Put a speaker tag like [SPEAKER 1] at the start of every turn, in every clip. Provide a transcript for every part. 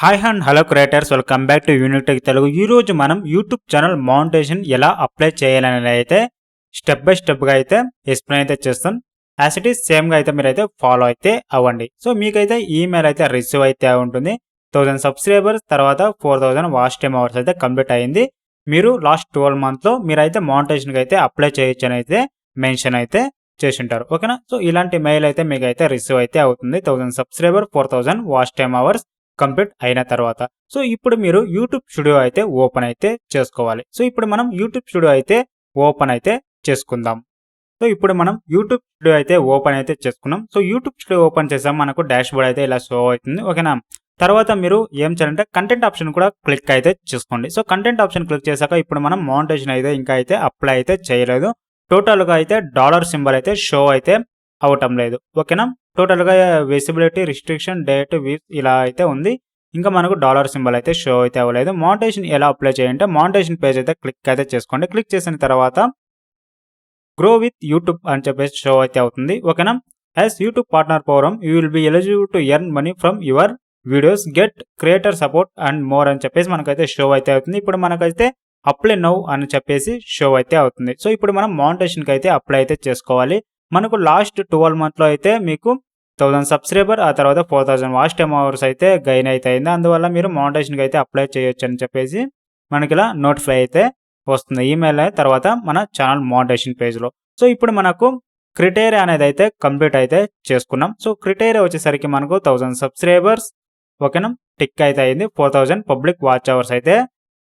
[SPEAKER 1] Hi and hello creators, welcome back to unique Telugu. ఈ రోజు మనం యూట్యూబ్ ఛానల్ మానిటైజేషన్ ఎలా అప్లై చేయాలనేది అయితే స్టెప్ బై స్టెప్గా అయితే ఎక్స్ప్లెయిన్ అయితే చేస్తాం. యాజ్ ఇట్ ఈస్ సేమ్గా అయితే మీరైతే ఫాలో అయితే అవ్వండి. సో మీకైతే ఈమెయిల్ అయితే రిసీవ్ అయితే ఉంటుంది. 1000 సబ్స్క్రైబర్స్ తర్వాత 4000 వాచ్ టైమ్ అవర్స్ అయితే కంప్లీట్ అయ్యింది. మీరు లాస్ట్ 12 మంత్లో మీరైతే మానిటైజేషన్కి అయితే అప్లై చేయొచ్చు అని అయితే మెన్షన్ అయితే చేసింటారు. ఓకేనా? సో ఇలాంటి మెయిల్ అయితే మీకు అయితే రిసీవ్ అయితే అవుతుంది. 1000 subscriber 4000 watch time hours complete అయిన తర్వాత. సో ఇప్పుడు మీరు యూట్యూబ్ స్టూడియో అయితే ఓపెన్ అయితే చేసుకోవాలి. సో ఇప్పుడు మనం యూట్యూబ్ స్టూడియో అయితే ఓపెన్ అయితే చేసుకుందాం. సో ఇప్పుడు మనం యూట్యూబ్ స్టూడియో అయితే ఓపెన్ అయితే చేసుకున్నాం. సో యూట్యూబ్ స్టూడియో ఓపెన్ చేసాం, మనకు డాష్ బోర్డ్ అయితే ఇలా షో అవుతుంది. ఓకేనా? తర్వాత మీరు ఏం చేయాలంటే కంటెంట్ ఆప్షన్ కూడా క్లిక్ అయితే చేసుకోండి. సో కంటెంట్ ఆప్షన్ క్లిక్ చేశాక ఇప్పుడు మనం మానిటైజేషన్ అయితే ఇంకా అయితే అప్లై అయితే చేయలేదు. టోటల్గా అయితే డాలర్ సింబల్ అయితే షో అయితే అవటం లేదు. ఓకేనా? టోటల్గా విజిబిలిటీ రిస్ట్రిక్షన్ డేట్ వీక్ ఇలా అయితే ఉంది. ఇంకా మనకు డాలర్ సింబల్ అయితే షో అయితే అవ్వలేదు. మానిటైజేషన్ ఎలా అప్లై చేయాలంటే మానిటైజేషన్ పేజ్ అయితే క్లిక్ అయితే చేసుకోండి. క్లిక్ చేసిన తర్వాత గ్రో విత్ యూట్యూబ్ అని చెప్పేసి షో అయితే అవుతుంది. ఓకేనా? As YouTube partner program you will be eligible to earn money from your videos, get creator support and more అని చెప్పేసి మనకైతే షో అయితే అవుతుంది. ఇప్పుడు మనకైతే అప్లై నౌ అని చెప్పేసి షో అయితే అవుతుంది. సో ఇప్పుడు మనం మానిటైజేషన్కి అయితే అప్లై అయితే చేసుకోవాలి. మనకు లాస్ట్ 12 మంత్లో అయితే మీకు 1000 సబ్స్క్రైబర్ ఆ తర్వాత 4000 వాచ్ టైమ్ అవర్స్ అయితే గైన్ అయితే అయింది. అందువల్ల మీరు మానిటైజేషన్కి అయితే అప్లై చేయొచ్చు అని చెప్పేసి మనకి ఇలా నోటిఫై అయితే వస్తుంది ఈమెయిల్ తర్వాత మన ఛానల్ మానిటైజేషన్ పేజ్లో. సో ఇప్పుడు మనకు క్రైటీరియా అనేది అయితే కంప్లీట్ అయితే చేసుకున్నాం. సో క్రైటీరియా వచ్చేసరికి మనకు 1000 సబ్స్క్రైబర్స్ ఓకేనా టిక్ అయితే అయింది. 4000 పబ్లిక్ వాచ్ అవర్స్ అయితే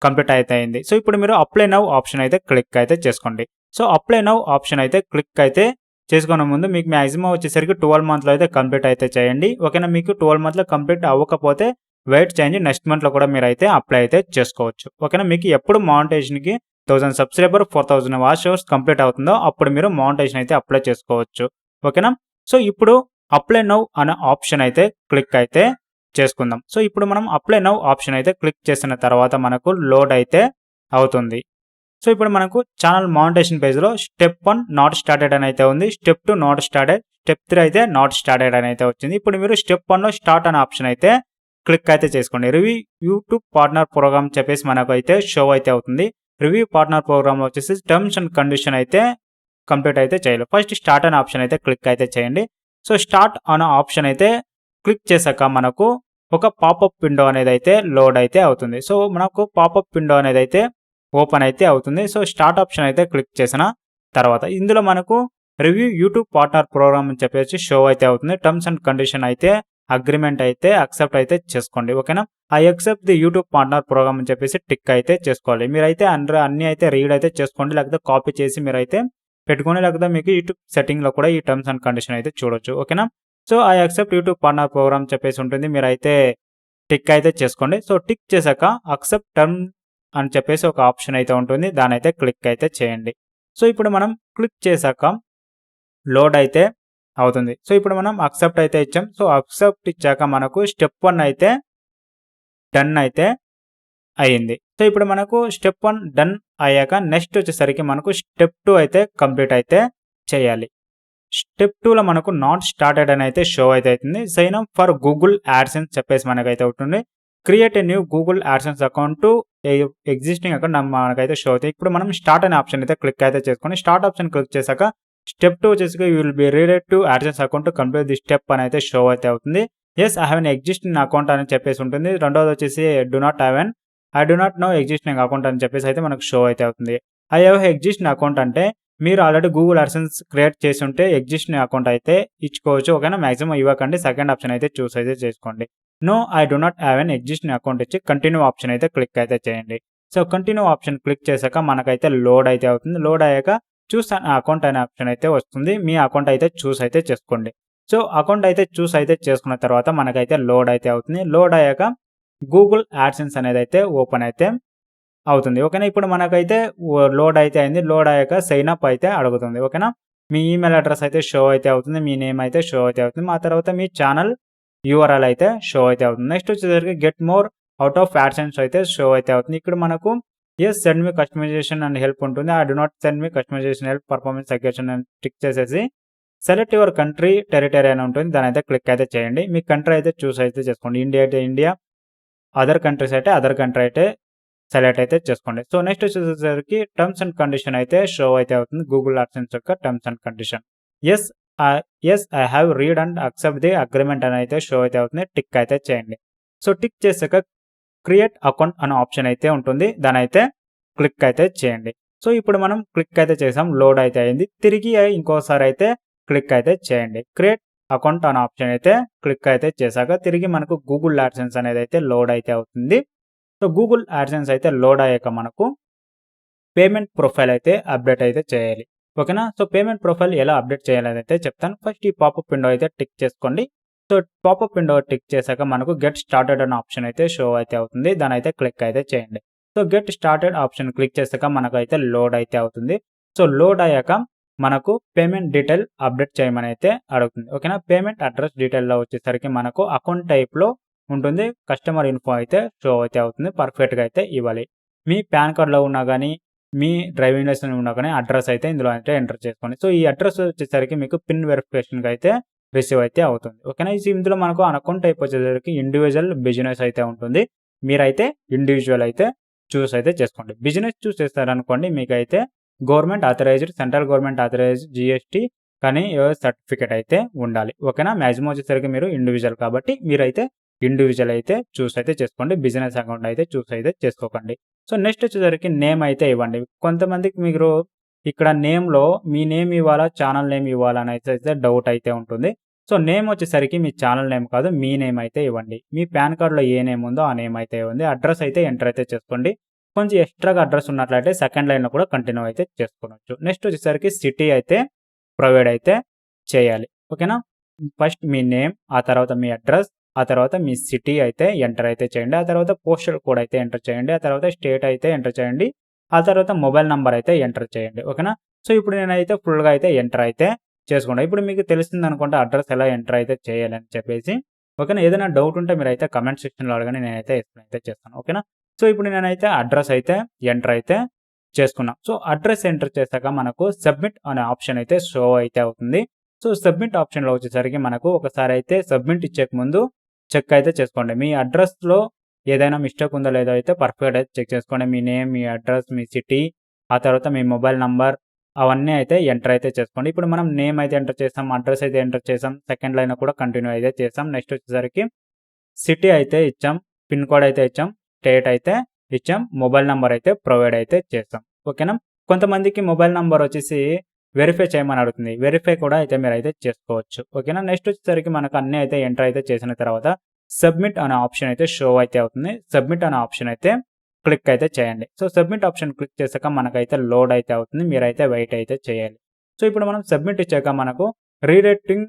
[SPEAKER 1] కంప్లీట్ అయితే అయింది. సో ఇప్పుడు మీరు అప్లై నౌ ఆప్షన్ అయితే క్లిక్ అయితే చేసుకోండి. సో అప్లై నౌ ఆప్షన్ అయితే క్లిక్ అయితే చేసుకునే ముందు మీకు మ్యాక్సిమం వచ్చేసరికి 12 మంత్లో అయితే కంప్లీట్ అయితే చేయండి. ఓకేనా? మీకు 12 మంత్లో కంప్లీట్ అవ్వకపోతే వెయిట్ చేయండి, నెక్స్ట్ మంత్లో కూడా మీరు అయితే అప్లై అయితే చేసుకోవచ్చు. ఓకేనా? మీకు ఎప్పుడు మానిటైజేషన్కి 1000 సబ్స్క్రైబర్ 4000 వాచ్ అవర్స్ కంప్లీట్ అవుతుందో అప్పుడు మీరు మానిటైజేషన్ అయితే అప్లై చేసుకోవచ్చు. ఓకేనా? సో ఇప్పుడు అప్లై నౌ అనే ఆప్షన్ అయితే క్లిక్ అయితే చేసుకుందాం. సో ఇప్పుడు మనం అప్లై నౌ ఆప్షన్ అయితే క్లిక్ చేసిన తర్వాత మనకు లోడ్ అయితే అవుతుంది. సో ఇప్పుడు మనకు ఛానల్ మానిటైజేషన్ పేజ్లో స్టెప్ 1 నాట్ స్టార్టెడ్ అని అయితే ఉంది, స్టెప్ 2 నాట్ స్టార్టెడ్, స్టెప్ 3 అయితే నాట్ స్టార్టెడ్ అని అయితే వచ్చింది. ఇప్పుడు మీరు స్టెప్ 1లో స్టార్ట్ అనే ఆప్షన్ అయితే క్లిక్ అయితే చేసుకోండి. రివ్యూ యూట్యూబ్ పార్ట్నర్ ప్రోగ్రామ్ చెప్పేసి మనకు అయితే షో అయితే అవుతుంది. రివ్యూ పార్ట్నర్ ప్రోగ్రామ్ వచ్చేసి టర్మ్స్ అండ్ కండిషన్ అయితే కంప్లీట్ అయితే చేయాలి. ఫస్ట్ స్టార్ట్ అనే ఆప్షన్ అయితే క్లిక్ అయితే చేయండి. సో స్టార్ట్ అనే ఆప్షన్ అయితే క్లిక్ చేశాక మనకు ఒక పాపప్ విండో అనేది అయితే లోడ్ అయితే అవుతుంది. సో మనకు పాపప్ విండో అనేది అయితే ఓపెన్ అయితే అవుతుంది. సో స్టార్ట్ ఆప్షన్ అయితే క్లిక్ చేసిన తర్వాత ఇందులో మనకు రివ్యూ యూట్యూబ్ పార్ట్నర్ ప్రోగ్రామ్ అని చెప్పేసి షో అయితే అవుతుంది. టర్మ్స్ అండ్ కండిషన్ అయితే అగ్రిమెంట్ అయితే అక్సెప్ట్ అయితే చేసుకోండి. ఓకేనా? I accept the YouTube partner program అని చెప్పేసి టిక్ అయితే చేసుకోవాలి. మీరైతే అన్ని అయితే రీడ్ అయితే చేసుకోండి, లేకపోతే కాపీ చేసి మీరైతే పెట్టుకోండి, లేకపోతే మీకు యూట్యూబ్ సెట్టింగ్లో కూడా ఈ టర్మ్స్ అండ్ కండిషన్ అయితే చూడొచ్చు. ఓకేనా? So I accept YouTube partner program చెప్పేసి ఉంటుంది, మీరైతే టిక్ అయితే చేసుకోండి. సో టిక్ చేశాక అక్సెప్ట్ టర్మ్ అని చెప్పేసి ఒక ఆప్షన్ అయితే ఉంటుంది, దాని అయితే క్లిక్ అయితే చేయండి. సో ఇప్పుడు మనం క్లిక్ చేశాక లోడ్ అయితే అవుతుంది. సో ఇప్పుడు మనం అక్సెప్ట్ అయితే ఇచ్చాం. సో అక్సెప్ట్ ఇచ్చాక మనకు స్టెప్ 1 అయితే డన్ అయితే అయ్యింది. సో ఇప్పుడు మనకు స్టెప్ 1 డన్ అయ్యాక నెక్స్ట్ వచ్చేసరికి మనకు స్టెప్ 2 అయితే కంప్లీట్ అయితే చేయాలి. స్టెప్ 2లో మనకు నాట్ స్టార్టెడ్ అని అయితే షో అయితే అవుతుంది. Sign up for Google AdSense చెప్పేసి మనకైతే ఉంటుంది. Create a new Google AdSense account to existing account మనకైతే షో అవుతుంది. ఇప్పుడు మనం స్టార్ట్ అనే ఆప్షన్ అయితే క్లిక్ అయితే చేసుకొని స్టార్ట్ ఆప్షన్ క్లిక్ చేశాక స్టెప్ 2 వచ్చేసి యూ విల్ బి రీడెడ్ to AdSense account to complete the step అని అయితే షో అయితే అవుతుంది. Yes I have an existing account అని చెప్పేసి ఉంటుంది. రెండోది వచ్చేసి do not have an I do not no existing account అని చెప్పేసి అయితే మనకు షో అయితే అవుతుంది. ఐ హ్యావ్ ఎగ్జిస్టింగ్ అకౌంట్ అంటే మీరు ఆల్రెడీ గూగుల్ యాడ్సెన్స్ క్రియేట్ చేసి ఉంటే ఎగ్జిస్టింగ్ అకౌంట్ అయితే ఇచ్చుకోవచ్చు. ఓకేనా? మాక్సిమం ఇవ్వకండి, సెకండ్ ఆప్షన్ అయితే చూస్ అయితే చేసుకోండి. No I do not have an existing account ఇచ్చి కంటిన్యూ ఆప్షన్ అయితే క్లిక్ అయితే చేయండి. సో కంటిన్యూ ఆప్షన్ క్లిక్ చేశాక మనకైతే లోడ్ అయితే అవుతుంది. లోడ్ అయ్యాక చూస్ అకౌంట్ అనే ఆప్షన్ అయితే వస్తుంది. మీ అకౌంట్ అయితే చూస్ అయితే చేసుకోండి. సో అకౌంట్ అయితే చూస్ అయితే చేసుకున్న తర్వాత మనకైతే లోడ్ అయితే అవుతుంది. లోడ్ అయ్యాక గూగుల్ యాడ్సెన్స్ అనేది అయితే ఓపెన్ అయితే అవుతుంది. ఓకేనా? ఇప్పుడు మనకైతే లోడ్ అయితే అయింది. లోడ్ అయ్యాక సైన్ అప్ అయితే అడుగుతుంది. ఓకేనా? మీ ఈమెయిల్ అడ్రస్ అయితే షో అయితే అవుతుంది, మీ నేమ్ అయితే షో అయితే అవుతుంది, ఆ తర్వాత మీ ఛానల్ యూఆర్ఎల్ అయితే షో అయితే అవుతుంది. నెక్స్ట్ వచ్చేసరికి get more out of AdSense అయితే షో అయితే అవుతుంది. ఇక్కడ మనకు yes send me customization and help ఉంటుంది. I do not send me customization help performance suggestion అని టిక్ చేసేసి సెలెక్ట్ యువర్ కంట్రీ టెరిటరీ అని ఉంటుంది, దాని అయితే క్లిక్ అయితే చేయండి. మీ కంట్రీ అయితే చూస్ అయితే చేసుకోండి. ఇండియా అయితే ఇండియా, అదర్ కంట్రీస్ అయితే అదర్ కంట్రీ అయితే సెలెక్ట్ అయితే చేసుకోండి. సో నెక్స్ట్ వచ్చేసరికి టర్మ్స్ అండ్ కండిషన్ అయితే షో అయితే అవుతుంది గూగుల్ అడ్సెన్స్ యొక్క terms and condition. Yes I have read and accept the agreement అని అయితే షో అయితే అవుతుంది. టిక్ అయితే చేయండి. సో టిక్ చేసాక క్రియేట్ అకౌంట్ అనే ఆప్షన్ అయితే ఉంటుంది. దాని అయితే క్లిక్ అయితే చేయండి. సో ఇప్పుడు మనం క్లిక్ అయితే చేసాం, లోడ్ అయితే అయింది. తిరిగి ఇంకోసారి అయితే క్లిక్ అయితే చేయండి. క్రియేట్ అకౌంట్ అనే ఆప్షన్ అయితే క్లిక్ అయితే చేశాక తిరిగి మనకు గూగుల్ అడ్సెన్స్ అనేది అయితే లోడ్ అయితే అవుతుంది. సో గూగుల్ అడ్సెన్స్ అయితే లోడ్ అయ్యాక మనకు పేమెంట్ ప్రొఫైల్ అయితే అప్డేట్ అయితే చేయాలి. ఓకేనా. సో పేమెంట్ ప్రొఫైల్ ఎలా అప్డేట్ చేయాలని అయితే చెప్తాను. ఫస్ట్ ఈ పాపప్ విండో అయితే టిక్ చేసుకోండి. సో పాపప్ విండో టిక్ చేశాక మనకు గెట్ స్టార్టెడ్ అనే ఆప్షన్ అయితే షో అయితే అవుతుంది. దాని అయితే క్లిక్ అయితే చేయండి. So get started option click చేశాక మనకు అయితే లోడ్ అయితే అవుతుంది. సో లోడ్ అయ్యాక మనకు పేమెంట్ డీటెయిల్ అప్డేట్ చేయమని అయితే అడుగుతుంది. ఓకేనా. పేమెంట్ అడ్రస్ డీటెయిల్లో వచ్చేసరికి మనకు అకౌంట్ టైప్లో ఉంటుంది. కస్టమర్ ఇన్ఫో అయితే షో అయితే అవుతుంది. పర్ఫెక్ట్గా అయితే ఇవ్వాలి. మీ పాన్ కార్డ్లో ఉన్నా కానీ మీ డ్రైవింగ్ లైసెన్స్ ఉన్నా కానీ అడ్రస్ అయితే ఇందులో అయితే ఎంటర్ చేసుకోండి. సో ఈ అడ్రస్ వచ్చేసరికి మీకు పిన్ వెరిఫికేషన్కి అయితే రిసీవ్ అయితే అవుతుంది. ఓకేనా. ఇందులో మనకు అకౌంట్ టైప్ వచ్చేసరికి ఇండివిజువల్ బిజినెస్ అయితే ఉంటుంది. మీరైతే ఇండివిజువల్ అయితే చూస్ అయితే చేసుకోండి. బిజినెస్ చూస్ చేస్తారనుకోండి మీకైతే government authorised, central government authorised, GST కానీ సర్టిఫికేట్ అయితే ఉండాలి. ఓకేనా. మ్యాక్సిమం వచ్చేసరికి మీరు ఇండివిజువల్ కాబట్టి మీరైతే ఇండివిజువల్ అయితే చూస్ అయితే చేసుకోండి. బిజినెస్ అకౌంట్ అయితే చూస్ అయితే చేసుకోకండి. సో నెక్స్ట్ వచ్చేసరికి నేమ్ అయితే ఇవ్వండి. కొంతమందికి మీరు ఇక్కడ నేమ్లో మీ నేమ్ ఇవ్వాలా, ఛానల్ నేమ్ ఇవ్వాలా అని అయితే డౌట్ అయితే ఉంటుంది. సో నేమ్ వచ్చేసరికి మీ ఛానల్ నేమ్ కాదు, మీ నేమ్ అయితే ఇవ్వండి. మీ పాన్ కార్డ్లో ఏ నేమ్ ఉందో ఆ నేమ్ అయితే ఇవ్వండి. అడ్రస్ అయితే ఎంటర్ అయితే చేసుకోండి. కొంచెం ఎక్స్ట్రాగా అడ్రస్ ఉన్నట్లయితే సెకండ్ లైన్లో కూడా కంటిన్యూ అయితే చేసుకోవచ్చు. నెక్స్ట్ వచ్చేసరికి సిటీ అయితే ప్రొవైడ్ అయితే చేయాలి. ఓకేనా. ఫస్ట్ మీ నేమ్, ఆ తర్వాత మీ అడ్రస్, ఆ తర్వాత మీ సిటీ అయితే ఎంటర్ అయితే చేయండి. ఆ తర్వాత పోస్టల్ కోడ్ అయితే ఎంటర్ చేయండి. ఆ తర్వాత స్టేట్ అయితే ఎంటర్ చేయండి. ఆ తర్వాత మొబైల్ నెంబర్ అయితే ఎంటర్ చేయండి. ఓకేనా. సో ఇప్పుడు నేనైతే ఫుల్గా అయితే ఎంటర్ అయితే చేసుకోండి. ఇప్పుడు మీకు తెలిసింది అనుకుంటే అడ్రస్ ఎలా ఎంటర్ అయితే చేయాలని చెప్పేసి. ఓకేనా. ఏదైనా డౌట్ ఉంటే మీరైతే కమెంట్ సెక్షన్లో అడగండి, నేనైతే ఎక్స్ప్లెయిన్ అయితే చేస్తాను. ఓకేనా. సో ఇప్పుడు నేనైతే అడ్రస్ అయితే ఎంటర్ అయితే చేసుకున్నాం. సో అడ్రస్ ఎంటర్ చేశాక మనకు సబ్మిట్ అనే ఆప్షన్ అయితే షో అయితే అవుతుంది. సో సబ్మిట్ ఆప్షన్లో వచ్చేసరికి మనకు ఒకసారి అయితే సబ్మిట్ ఇచ్చేక ముందు చెక్ అయితే చేసుకోండి. మీ అడ్రస్లో ఏదైనా మిస్టేక్ ఉందో లేదో అయితే పర్ఫెక్ట్ అయితే చెక్ చేసుకోండి. మీ నేమ్, మీ అడ్రస్, మీ సిటీ, ఆ తర్వాత మీ మొబైల్ నంబర్ అవన్నీ అయితే ఎంటర్ అయితే చేసుకోండి. ఇప్పుడు మనం నేమ్ అయితే ఎంటర్ చేసాం, అడ్రస్ అయితే ఎంటర్ చేసాం, సెకండ్ లైన్ కూడా కంటిన్యూ అయితే చేసాం. నెక్స్ట్ వచ్చేసరికి సిటీ అయితే ఇచ్చాం, పిన్ కోడ్ అయితే ఇచ్చాం, స్టేట్ అయితే ఇచ్చాం, మొబైల్ నెంబర్ అయితే ప్రొవైడ్ అయితే చేస్తాం. ఓకేనా. కొంతమందికి మొబైల్ నెంబర్ వచ్చేసి వెరిఫై చేయమని అడుగుతుంది. వెరిఫై కూడా అయితే మీరు అయితే చేసుకోవచ్చు. ఓకేనా. నెక్స్ట్ వచ్చేసరికి మనకు అన్నీ అయితే ఎంటర్ అయితే చేసిన తర్వాత సబ్మిట్ అనే ఆప్షన్ అయితే షో అయితే అవుతుంది. సబ్మిట్ అనే ఆప్షన్ అయితే క్లిక్ అయితే చేయండి. సో సబ్మిట్ ఆప్షన్ క్లిక్ చేశాక మనకైతే లోడ్ అయితే అవుతుంది. మీరైతే వెయిట్ అయితే చేయాలి. సో ఇప్పుడు మనం సబ్మిట్ ఇచ్చాక మనకు redirecting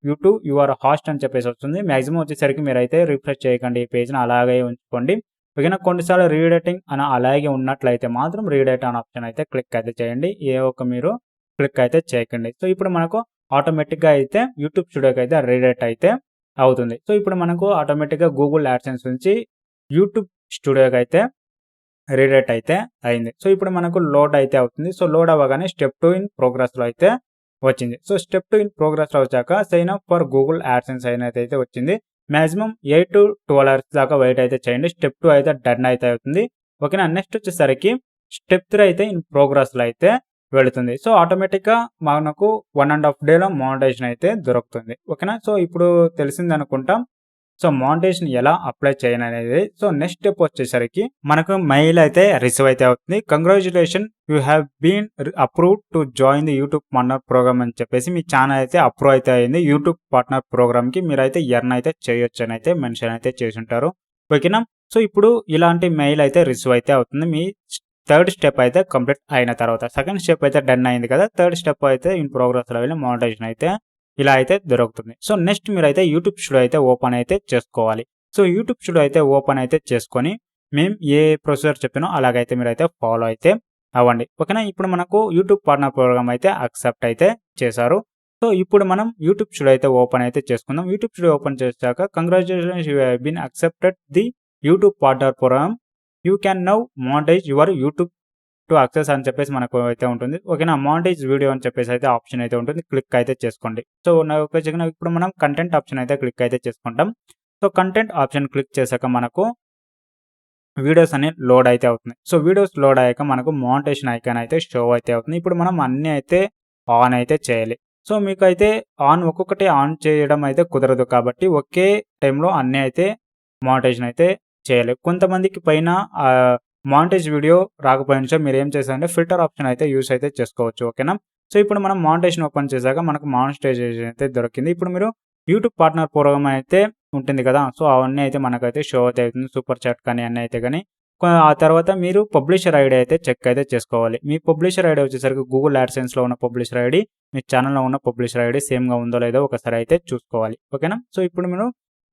[SPEAKER 1] you to your host అని చెప్పేసి వస్తుంది. మ్యాక్సిమం వచ్చేసరికి మీరైతే రిఫ్రెష్ చేయకండి, ఈ పేజ్ని అలాగే ఉంచుకోండి. ఓకేనా. కొన్నిసార్లు రీడైరెక్టింగ్ అని అలాగే ఉన్నట్లయితే మాత్రం రీడైరెక్ట్ అనే ఆప్షన్ అయితే క్లిక్ అయితే చేయండి. ఏ ఒక్క మీరు క్లిక్ అయితే చేయకండి. సో ఇప్పుడు మనకు ఆటోమేటిక్గా అయితే యూట్యూబ్ స్టూడియోకి అయితే రీడైరెక్ట్ అయితే అవుతుంది. సో ఇప్పుడు మనకు ఆటోమేటిక్గా గూగుల్ యాడ్సెన్స్ నుంచి యూట్యూబ్ స్టూడియోకి అయితే రీడైరెక్ట్ అయితే అయింది. సో ఇప్పుడు మనకు లోడ్ అయితే అవుతుంది. సో లోడ్ అవ్వగానే స్టెప్ 2 ఇన్ ప్రోగ్రెస్లో అయితే వచ్చింది. సో స్టెప్ 2 ఇన్ ప్రోగ్రెస్లో వచ్చాక sign up for Google AdSense అయితే వచ్చింది. మాక్సిమం 8 to 12 hours దాకా వెయిట్ అయితే చేయండి. స్టెప్ 2 అయితే డన్ అయితే అవుతుంది. ఓకేనా. నెక్స్ట్ వచ్చేసరికి స్టెప్ 3 అయితే ఇన్ ప్రోగ్రెస్లో అయితే వెళుతుంది. సో ఆటోమేటిక్గా మనకు 1.5 daysలో మానిటైజేషన్ అయితే దొరుకుతుంది. ఓకేనా. సో ఇప్పుడు తెలిసింది అనుకుంటాం. సో మానిటైజేషన్ ఎలా అప్లై చేయాలనేది. సో నెక్స్ట్ స్టెప్ వచ్చేసరికి మనకు మెయిల్ అయితే రిసీవ్ అయితే అవుతుంది. Congratulation, you have been approved to join the YouTube partner program అని చెప్పేసి మీ ఛానల్ అయితే అప్రూవ్ అయితే అయింది. యూట్యూబ్ పార్ట్నర్ ప్రోగ్రామ్కి మీరైతే ఎర్న్ అయితే చేయొచ్చు అని అయితే మెన్షన్ అయితే చేసి ఉంటారు. ఓకేనా. సో ఇప్పుడు ఇలాంటి మెయిల్ అయితే రిసీవ్ అయితే అవుతుంది. మీ థర్డ్ స్టెప్ అయితే కంప్లీట్ అయిన తర్వాత సెకండ్ స్టెప్ అయితే డన్ అయింది కదా. థర్డ్ స్టెప్ అయితే ఇన్ ప్రోగ్రెస్లో వెళ్ళి మానిటైజేషన్ అయితే ఇలా అయితే దొరుకుతుంది. సో నెక్స్ట్ మీరైతే యూట్యూబ్ స్టూడియో అయితే ఓపెన్ అయితే చేసుకోవాలి. సో యూట్యూబ్ స్టూడియో అయితే ఓపెన్ అయితే చేసుకొని మేము ఏ ప్రొసీజర్ చెప్పినో అలాగైతే మీరైతే ఫాలో అయితే అవ్వండి. ఓకేనా. ఇప్పుడు మనకు యూట్యూబ్ పార్ట్నర్ ప్రోగ్రామ్ అయితే యాక్సెప్ట్ అయితే చేశారు. సో ఇప్పుడు మనం యూట్యూబ్ స్టూడియో అయితే ఓపెన్ అయితే చేసుకుందాం. యూట్యూబ్ స్టూడియో ఓపెన్ చేశాక congratulations, you have been accepted the YouTube partner program, you can now monetise your YouTube to access అని చెప్పేసి మనకు అయితే ఉంటుంది. ఓకేనా. మానిటైజ్ వీడియో అని చెప్పేసి అయితే ఆప్షన్ అయితే ఉంటుంది. క్లిక్ అయితే చేసుకోండి. సో ఇప్పుడు మనం కంటెంట్ ఆప్షన్ అయితే క్లిక్ అయితే చేసుకుంటాం. సో కంటెంట్ ఆప్షన్ క్లిక్ చేశాక మనకు వీడియోస్ అనేవి లోడ్ అయితే అవుతున్నాయి. సో వీడియోస్ లోడ్ అయ్యాక మనకు మానిటైజేషన్ ఐకాన్ అయితే షో అయితే అవుతుంది. ఇప్పుడు మనం అన్నీ అయితే ఆన్ అయితే చేయాలి. సో మీకైతే ఒక్కొక్కటి ఆన్ చేయడం అయితే కుదరదు కాబట్టి ఒకే టైంలో అన్నీ అయితే మానిటైజేషన్ అయితే చేయాలి. కొంతమందికి పైన మానిటైజ్ వీడియో రాకపోయినా మీరేం చేశారంటే ఫిల్టర్ ఆప్షన్ అయితే యూజ్ అయితే చేసుకోవచ్చు. ఓకేనా. సో ఇప్పుడు మనం మానిటైజేషన్ ఓపెన్ చేశాక మనకు మానిటైజేషన్ అయితే దొరికింది. ఇప్పుడు మీరు యూట్యూబ్ పార్ట్నర్ ప్రోగ్రామ్ అయితే ఉంటుంది కదా. సో అవన్నీ అయితే మనకైతే షో అయితే అవుతుంది. సూపర్ చాట్ కానీ అన్నీ అయితే కానీ ఆ తర్వాత మీరు పబ్లిషర్ ఐడి అయితే చెక్ అయితే చేసుకోవాలి. మీ పబ్లిషర్ ఐడి వచ్చేసరికి గూగుల్ యాడ్సెన్స్లో ఉన్న పబ్లిషర్ ఐడి మీ ఛానల్లో ఉన్న పబ్లిషర్ ఐడి సేమ్గా ఉందో లేదో ఒకసారి అయితే చూసుకోవాలి. ఓకేనా. సో ఇప్పుడు మీరు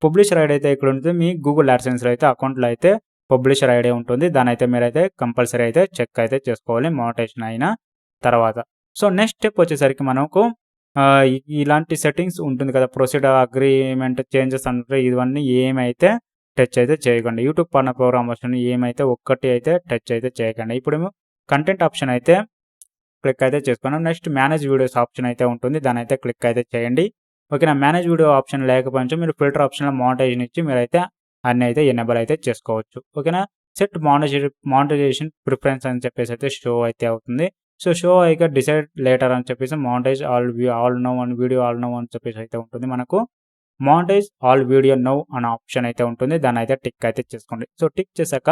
[SPEAKER 1] పబ్లిషర్ ఐడి అయితే ఇక్కడ ఉంటుంది. మీ గూగుల్ యాడ్సెన్స్లో అయితే అకౌంట్లో అయితే పబ్లిషర్ ఐడి ఉంటుంది. దాని అయితే మీరైతే కంపల్సరీ అయితే చెక్ అయితే చేసుకోవాలి మానిటైజేషన్ అయిన తర్వాత. సో నెక్స్ట్ స్టెప్ వచ్చేసరికి మనకు ఇలాంటి సెట్టింగ్స్ ఉంటుంది కదా. ప్రొసీడ్ అగ్రిమెంట్ చేంజెస్ అంటే ఇవన్నీ ఏమైతే టచ్ అయితే చేయకండి. యూట్యూబ్ పార్ట్నర్ ప్రోగ్రామ్ ఆప్షన్ ఏమైతే ఒక్కటి అయితే టచ్ అయితే చేయకండి. ఇప్పుడేమో కంటెంట్ ఆప్షన్ అయితే క్లిక్ అయితే చేసుకున్నాం. నెక్స్ట్ మేనేజ్ వీడియోస్ ఆప్షన్ అయితే ఉంటుంది. దాని అయితే క్లిక్ అయితే చేయండి. ఓకేనా. మేనేజ్ వీడియో ఆప్షన్ లేకపోయినా మీరు ఫిల్టర్ ఆప్షన్లో మానిటైజేషన్ ఇచ్చి మీరైతే అన్నీ అయితే ఎనేబుల్ అయితే చేసుకోవచ్చు. ఓకేనా. సెట్ మానిటైజేషన్ ప్రిఫరెన్స్ అని చెప్పేసి అయితే షో అయితే అవుతుంది. సో షో అయ్యాక డిసైడ్ లేటర్ అని చెప్పేసి మానిటైజ్ ఆల్ నో అని వీడియో ఆల్ నో అని చెప్పేసి అయితే ఉంటుంది. మనకు మానిటైజ్ ఆల్ వీడియో నో అనే ఆప్షన్ అయితే ఉంటుంది. దాన్ని అయితే టిక్ అయితే చేసుకోండి. సో టిక్ చేశాక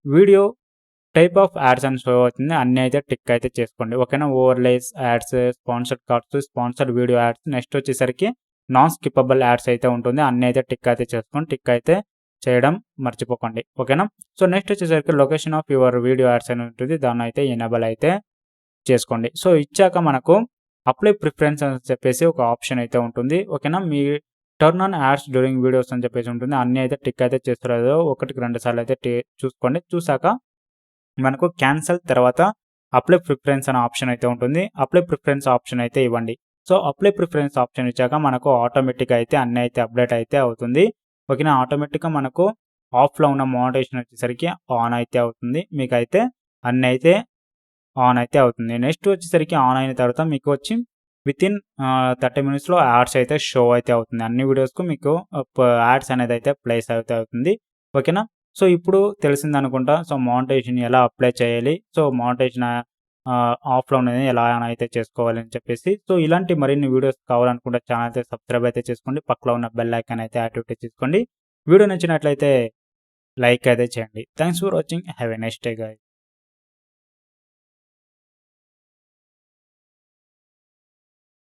[SPEAKER 1] వీడియో టైప్ ఆఫ్ యాడ్స్ అని షో అవుతుంది. అన్నీ అయితే టిక్ అయితే చేసుకోండి. ఓకేనా. Overlays ads, sponsored cards, sponsored video ads, next వచ్చేసరికి నాన్ స్కిప్పబుల్ యాడ్స్ అయితే ఉంటుంది. అన్నీ అయితే టిక్ అయితే చేసుకోండి. టిక్ అయితే చేయడం మర్చిపోకండి. ఓకేనా. సో నెక్స్ట్ వచ్చేసరికి location of your video ads అని ఉంటుంది. దాన్ని అయితే ఎనేబుల్ అయితే చేసుకోండి. సో ఇచ్చాక మనకు అప్లై ప్రిఫరెన్స్ అని చెప్పేసి ఒక ఆప్షన్ అయితే ఉంటుంది. ఓకేనా. మీ turn on ads during videos అని చెప్పేసి ఉంటుంది. అన్నీ అయితే టిక్ అయితే చేస్తారో 1-2 సార్లు అయితే చూసుకోండి. చూసాక మనకు క్యాన్సల్ తర్వాత అప్లై ప్రిఫరెన్స్ అనే ఆప్షన్ అయితే ఉంటుంది. అప్లై ప్రిఫరెన్స్ ఆప్షన్ అయితే ఇవ్వండి. సో అప్లై ప్రిఫరెన్స్ ఆప్షన్ ఇచ్చాక మనకు ఆటోమేటిక్గా అయితే అన్నీ అయితే అప్డేట్ అయితే అవుతుంది. ఓకేనా. ఆటోమేటిక్గా మనకు ఆఫ్లో ఉన్న మానిటైజేషన్ వచ్చేసరికి ఆన్ అయితే అవుతుంది. మీకైతే అన్నీ అయితే ఆన్ అయితే అవుతుంది. నెక్స్ట్ వచ్చేసరికి ఆన్ అయిన తర్వాత మీకు వచ్చి వితిన్ 30 మినిట్స్లో యాడ్స్ అయితే షో అయితే అవుతుంది. అన్ని వీడియోస్కు మీకు యాడ్స్ అనేది అయితే ప్లేస్ అయితే అవుతుంది. ఓకేనా. సో ఇప్పుడు తెలిసిందనుకుంటా. సో మానిటైజేషన్ ఎలా అప్లై చేయాలి, సో మానిటైజేషన్ ఆఫ్లో ఉన్నది ఎలా అయితే చేసుకోవాలి అని చెప్పేసి. సో ఇలాంటి మరిన్ని వీడియోస్ కావాలనుకుంటే ఛానల్ అయితే సబ్స్క్రైబ్ అయితే చేసుకోండి. పక్కలో ఉన్న బెల్ ఐకాన్ అయితే యాక్టివేట్ చేసుకోండి. వీడియో నచ్చినట్లయితే లైక్ అయితే చేయండి. Thanks for watching. Have a nice day guys.